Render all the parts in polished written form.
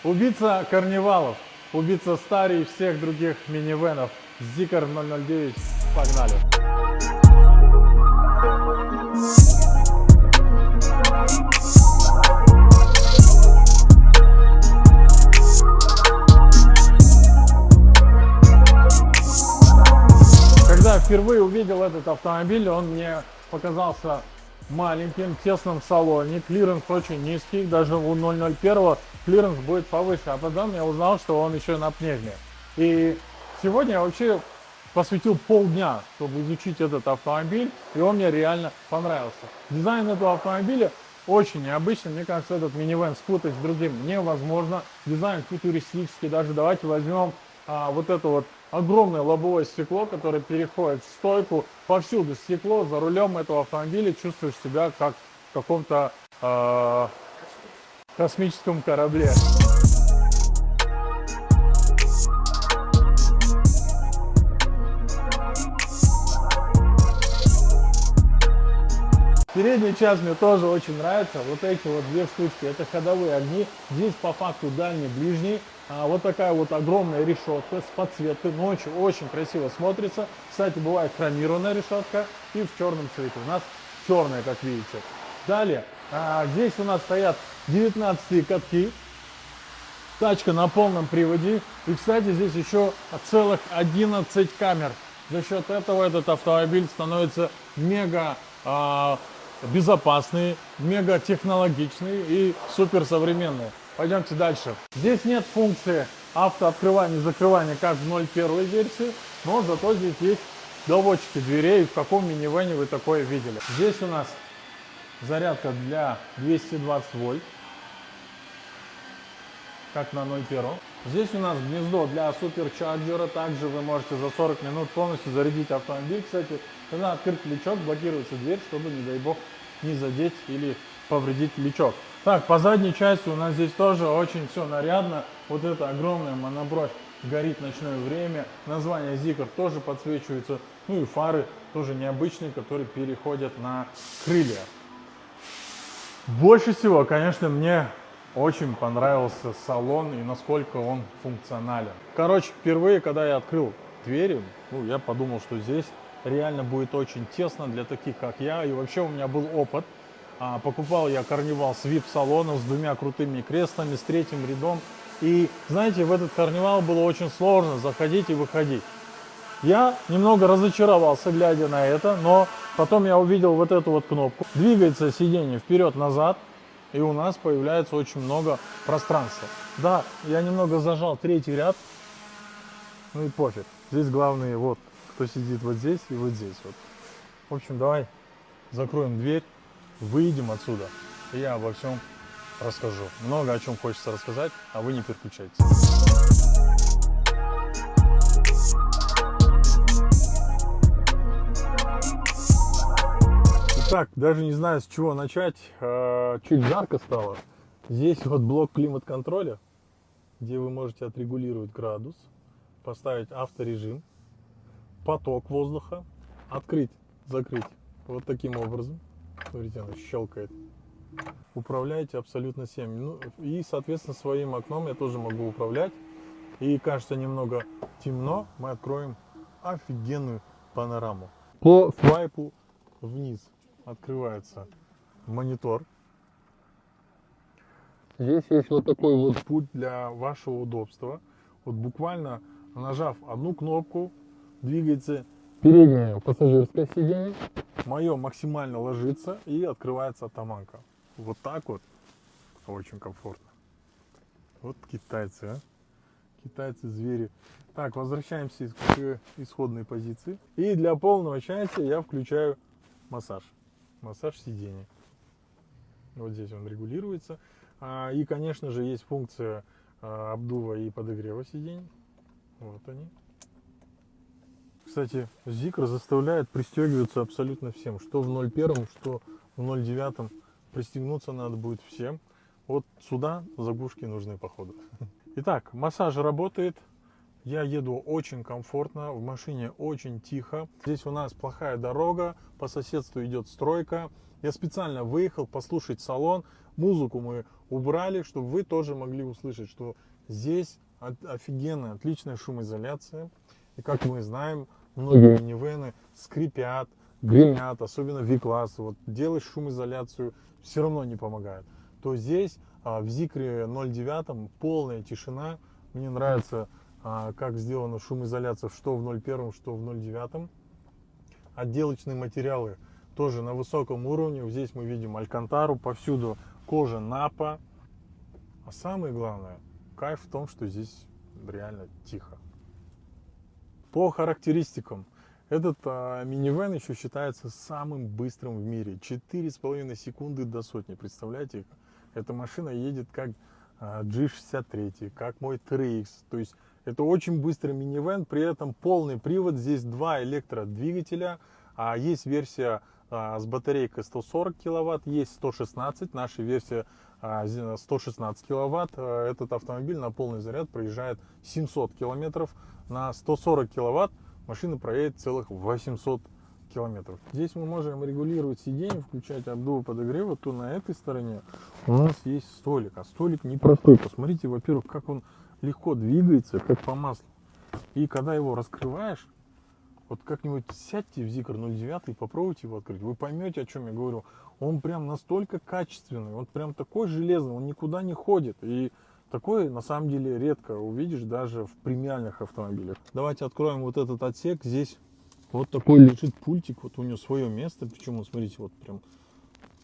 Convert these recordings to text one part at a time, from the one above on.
Убийца карнивалов, убийца Стари и всех других минивенов. Zikr 009. Погнали. Когда впервые увидел этот автомобиль, он мне показался маленьким, тесным в салоне, клиренс очень низкий, даже у 001 клиренс будет повыше, а потом я узнал, что он еще на пневме. И сегодня я вообще посвятил полдня, чтобы изучить этот автомобиль, и он мне реально понравился. Дизайн этого автомобиля очень необычный, мне кажется, этот минивэн спутать с другим невозможно. Дизайн футуристический, даже давайте возьмем вот это вот огромное лобовое стекло, которое переходит в стойку, повсюду стекло, за рулем этого автомобиля чувствуешь себя как в каком-то космическом корабле. Передняя часть мне тоже очень нравится. Вот эти вот две штучки, это ходовые огни. Здесь по факту дальний, ближний. Вот такая вот огромная решетка с подсветкой. Ночью очень красиво смотрится. Кстати, бывает хромированная решетка и в черном цвете. У нас черная, как видите. Далее, здесь у нас стоят 19 катки. Тачка на полном приводе. И, кстати, здесь еще целых 11 камер. За счет этого этот автомобиль становится мега безопасный, мега технологичный и супер современный. Пойдемте дальше. Здесь нет функции автооткрывания и закрывания, как в 0.1 версии, но зато здесь есть доводчики дверей. В каком минивэне вы такое видели? Здесь у нас зарядка для 220 вольт, как на 0.1. Здесь у нас гнездо для суперчарджера. Также вы можете за 40 минут полностью зарядить автомобиль. Кстати, когда открыть лючок, блокируется дверь, чтобы, не дай бог, не задеть или повредить лючок. Так, по задней части у нас здесь тоже очень все нарядно. Вот эта огромная монобровь горит в ночное время. Название Zikr тоже подсвечивается. Ну и фары тоже необычные, которые переходят на крылья. Больше всего, конечно, мне очень понравился салон и насколько он функционален. Короче, впервые, когда я открыл двери, я подумал, что здесь реально будет очень тесно для таких, как я. И вообще у меня был опыт. Покупал я карнивал с VIP-салоном, с двумя крутыми креслами, с третьим рядом. И, знаете, в этот карнивал было очень сложно заходить и выходить. Я немного разочаровался, глядя на это, но потом я увидел вот эту вот кнопку. Двигается сиденье вперед-назад. И у нас появляется очень много пространства. Да, я немного зажал третий ряд. Ну и пофиг. Здесь главное, вот, кто сидит вот здесь и вот здесь. Вот. В общем, давай закроем дверь, выйдем отсюда. И я обо всем расскажу. Много о чем хочется рассказать, а вы не переключайтесь. Так, даже не знаю, с чего начать. Чуть жарко стало. Здесь вот блок климат-контроля, где вы можете отрегулировать градус, поставить авторежим, поток воздуха, открыть, закрыть вот таким образом. Смотрите, она щелкает. Управляете абсолютно всем. Ну, и, соответственно, своим окном я тоже могу управлять. И кажется немного темно, мы откроем офигенную панораму. По свайпу вниз открывается монитор. Здесь есть вот такой вот путь для вашего удобства. Вот буквально нажав одну кнопку, двигается переднее пассажирское сиденье. Мое максимально ложится и открывается атаманка. Вот так вот. Очень комфортно. Вот китайцы, а. Китайцы, звери. Так, возвращаемся к исходной позиции. И для полного счастья я включаю массаж. Массаж сидений. Вот здесь он регулируется. И, конечно же, есть функция обдува и подогрева сидений. Вот они. Кстати, Zikr заставляет пристегиваться абсолютно всем. Что в 0.1, что в 0.9. Пристегнуться надо будет всем. Вот сюда заглушки нужны, походу. Итак, массаж работает. Я еду очень комфортно, в машине очень тихо. Здесь у нас плохая дорога, по соседству идет стройка. Я специально выехал послушать салон. Музыку мы убрали, чтобы вы тоже могли услышать, что здесь офигенная, отличная шумоизоляция. И как мы знаем, многие минивэны скрипят, гремят, особенно V-класс. Вот делаешь шумоизоляцию, все равно не помогает. То здесь в Zikr 09 полная тишина. Мне нравится, как сделана шумоизоляция что в 01, что в 09. Отделочные материалы тоже на высоком уровне. Здесь мы видим алькантару, повсюду кожа напа. А самое главное, кайф в том, что здесь реально тихо. По характеристикам. Этот минивэн еще считается самым быстрым в мире. 4,5 секунды до сотни. Представляете? Эта машина едет как G63, как мой TRX. То есть это очень быстрый минивэн, при этом полный привод. Здесь два электродвигателя. Есть версия с батарейкой 140 киловатт, есть 116. Наша версия 116 киловатт. Этот автомобиль на полный заряд проезжает 700 километров. На 140 киловатт машина проедет целых 800 километров. Здесь мы можем регулировать сиденье, включать обдувы подогрева. То на этой стороне у нас есть столик. А столик непростой. Посмотрите, во-первых, как он легко двигается, как по маслу. И когда его раскрываешь, вот как-нибудь сядьте в Zikr 09 и попробуйте его открыть. Вы поймете, о чем я говорю. Он прям настолько качественный, он прям такой железный, он никуда не ходит. И такое на самом деле редко увидишь даже в премиальных автомобилях. Давайте откроем вот этот отсек. Здесь вот такой лежит пультик, вот у него свое место, почему, смотрите, вот прям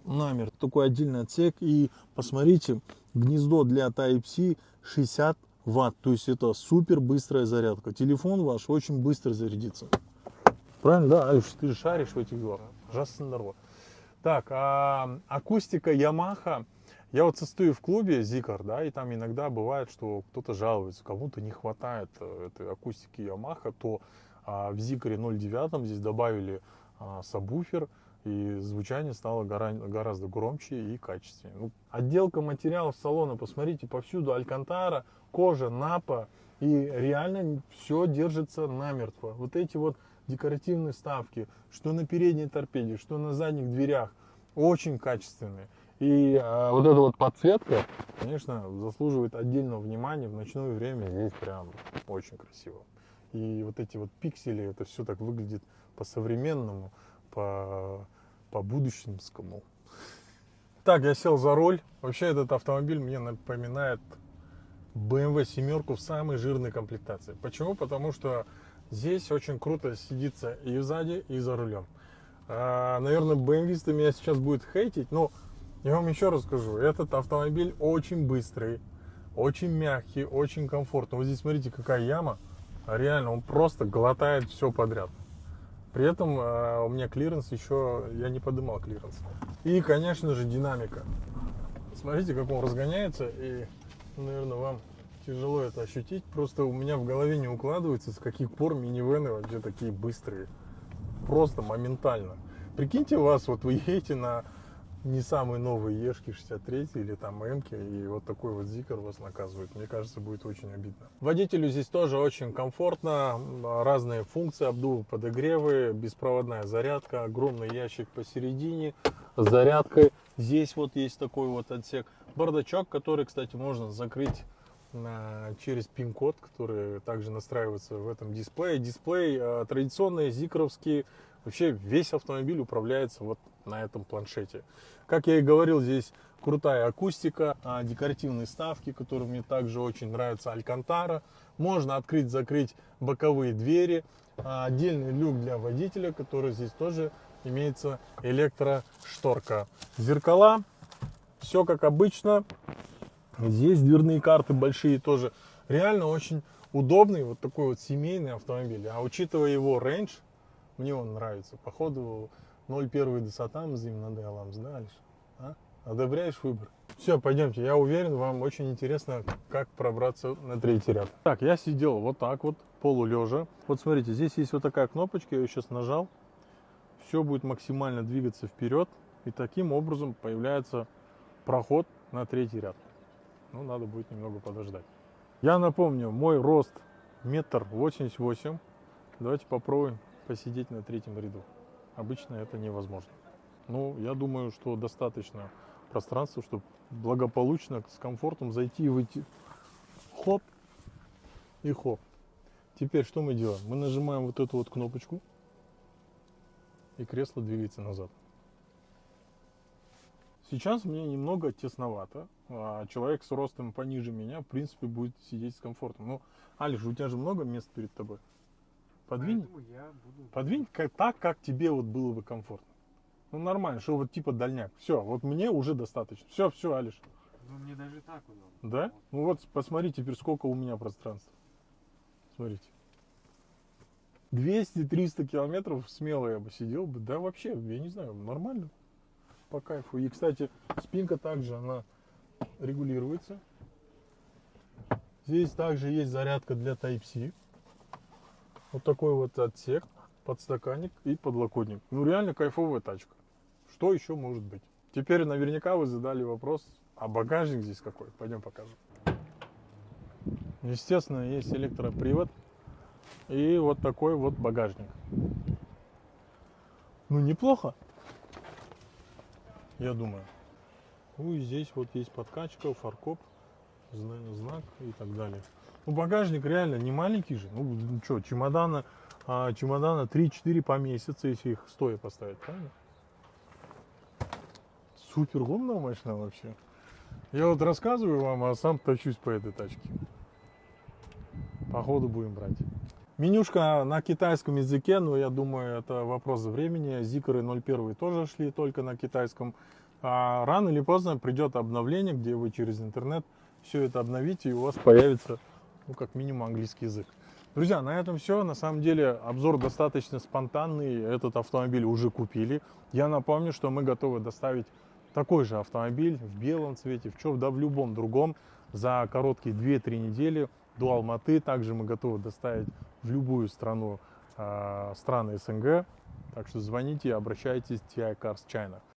намер, такой отдельный отсек. И посмотрите, гнездо для Type-C 60 Вт, то есть это супер быстрая зарядка. Телефон ваш очень быстро зарядится. Правильно, да, Алиш, ты же шаришь в этих делах. Ужасно здорово. Так, акустика Yamaha. Я вот состою в клубе Zikr, да, и там иногда бывает, что кто-то жалуется, кому-то не хватает этой акустики Yamaha, то в Zikr 09 здесь добавили сабвуфер, и звучание стало гораздо громче и качественнее. Ну, отделка материалов салона, посмотрите, повсюду алькантара, кожа, напа, и реально все держится намертво. Вот эти вот декоративные вставки, что на передней торпеде, что на задних дверях, очень качественные. И вот эта вот подсветка, конечно, заслуживает отдельного внимания. В ночное время здесь прям очень красиво. И вот эти вот пиксели, это все так выглядит по-современному, по-будущемскому. Так, я сел за руль. Вообще этот автомобиль мне напоминает BMW 7 в самой жирной комплектации. Почему? Потому что здесь очень круто сидится и сзади, и за рулем. Наверное, BMW-сты меня сейчас будет хейтить, но я вам еще раз скажу, этот автомобиль очень быстрый, очень мягкий, очень комфортный. Вот здесь смотрите, какая яма. Реально, он просто глотает все подряд. При этом у меня клиренс еще, я не поднимал клиренс. И, конечно же, динамика. Смотрите, как он разгоняется, и, наверное, вам тяжело это ощутить. Просто у меня в голове не укладывается, с каких пор минивэны вообще такие быстрые. Просто моментально. Прикиньте вас, вот вы едете на не самый новый Ешки 63 или там М-ки, и вот такой вот Zikr вас наказывает. Мне кажется, будет очень обидно. Водителю здесь тоже очень комфортно. Разные функции, обдувы, подогревы, беспроводная зарядка, огромный ящик посередине с зарядкой. Здесь вот есть такой вот отсек. Бардачок, который, кстати, можно закрыть через пин-код, который также настраивается в этом дисплее. Дисплей традиционный, зикровский. Вообще весь автомобиль управляется вот на этом планшете. Как я и говорил, здесь крутая акустика, декоративные вставки, которые мне также очень нравятся, алькантара. Можно открыть-закрыть боковые двери. Отдельный люк для водителя, который здесь тоже имеется электрошторка. Зеркала, все как обычно. Здесь дверные карты большие тоже. Реально очень удобный вот такой вот семейный автомобиль. А учитывая его рейндж, мне он нравится. Походу 0,1 десятам именно Деаламс, да, Алиш? Одобряешь выбор? Все, пойдемте. Я уверен, вам очень интересно, как пробраться на третий ряд. Так, я сидел вот так вот, полулежа. Вот смотрите, здесь есть вот такая кнопочка, я ее сейчас нажал. Все будет максимально двигаться вперед. И таким образом появляется проход на третий ряд. Ну, надо будет немного подождать. Я напомню, мой рост 1,88 м. Давайте попробуем посидеть на третьем ряду. Обычно это невозможно. Ну, я думаю, что достаточно пространства, чтобы благополучно, с комфортом зайти и выйти. Хоп и хоп. Теперь что мы делаем? Мы нажимаем вот эту вот кнопочку, и кресло двигается назад. Сейчас мне немного тесновато. Человек с ростом пониже меня, в принципе, будет сидеть с комфортом. Ну, Алиш, у тебя же много мест перед тобой. Подвинь, подвинь так, как тебе вот было бы комфортно. Ну, нормально, что вот типа дальняк. Все, вот мне уже достаточно. Все, Алиш. Ну, мне даже так удобно. Да? Ну вот, посмотри теперь, сколько у меня пространства. Смотрите. 200-300 километров смело я бы сидел бы. Да вообще, я не знаю, нормально. По кайфу. И, кстати, спинка также, она регулируется. Здесь также есть зарядка для Type-C. Вот такой вот отсек, подстаканник и подлокотник. Ну, реально кайфовая тачка. Что еще может быть? Теперь наверняка вы задали вопрос, а багажник здесь какой? Пойдем покажем. Естественно, есть электропривод и вот такой вот багажник. Ну, неплохо, я думаю. Ну, и здесь вот есть подкачка, фаркоп, знак и так далее. Ну, багажник реально не маленький же. Ну, что, чемодана 3-4 поместится, если их стоя поставить, правильно? Супер умная машина вообще. Я вот рассказываю вам, а сам тащусь по этой тачке. Походу будем брать. Менюшка на китайском языке, но я думаю, это вопрос времени. Зикры 01 тоже шли только на китайском. А рано или поздно придет обновление, где вы через интернет все это обновите, и у вас появится, ну, как минимум, английский язык. Друзья, на этом все. На самом деле, обзор достаточно спонтанный. Этот автомобиль уже купили. Я напомню, что мы готовы доставить такой же автомобиль в белом цвете, в любом другом, за короткие 2-3 недели до Алматы. Также мы готовы доставить в любую страну, страны СНГ. Так что звоните и обращайтесь в TI Cars China.